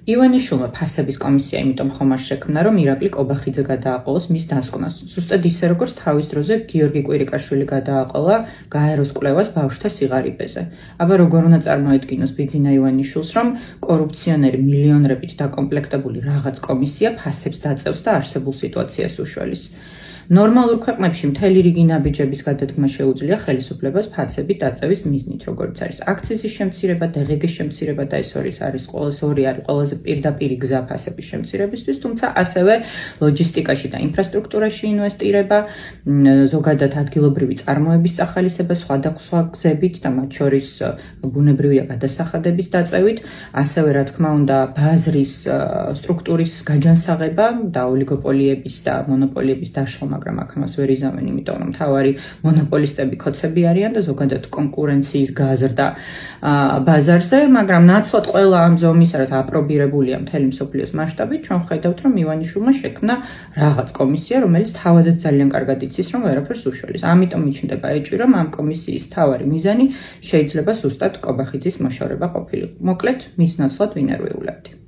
ივანიშვილმა ფასების კომისია იმიტომ ხომ არ შექმნა, რომ ირაკლი კობახიძე გადააყოლოს მის დასკვნას. ზუსტად ისე, როგორც თავის დროზე გიორგი კვირიკაშვილი გადააყოლა გაეროს კვლევას ბავშვთა სიღარიბეზე. აბა როგორ უნდა წარმოედგინოს ბიძინა ივანიშვილს, რომ კორუფციონერი მილიონობით დაკომპლექტებული რაღაც კომისია ფასებს დაწევს და არსებულ სიტუაციას უშველის. ნორმალურ ქვეყნებში მთელი რიგი ნაბიჯების გადადგმა შეუძლია ხელისუფლებას ფასების დაწევის მიზნით, როგორც არის აქციზის შემცირება, დეგეგის შემცირება და ეს არის ყველაზე პირდაპირი გზა ფასების შემცირებისთვის, თუმცა ასევე ლოჯისტიკაში და ინფრასტრუქტურაში ინვესტირება, ზოგადად ადგილობრივი წარმოების წახალისება სხვადასხვა გზებით და მათ შორის ბუნებრივია გადასახადების დაწევით, ასევე რა თქმა უნდა ბაზრის სტრუქტურის გაჯანსაღება და ოლიგოპოლიების და მონოპოლიების დაშლა, მაგრამ აქ მას ვერ იზამენ, იმიტომ რომ მთავარი მონოპოლისტები ქოცები არიან და ზოგადად კონკურენციის გაზრდა ბაზარზე, მაგრამ ნაცვლად ყველა ამ ზომისა, რაც აპრობირებულია მთელი მსოფლიოს მასშტაბით, ჩვენ ხედავთ, რომ ივანიშვილმა შექმნა რაღაც კომისია, რომელიც თავადაც ძალიან კარგად იცის, რომ ვერაფერს უშველის. ამიტომ მიჩნდება ეჭვი, რომ ამ კომისიის მთავარი მიზანი შეიძლება ზუსტად კობახიძის მოშორება ყოფილიყო. მოკლედ, მის ნაცვლად ვინ არ ვეულებდი.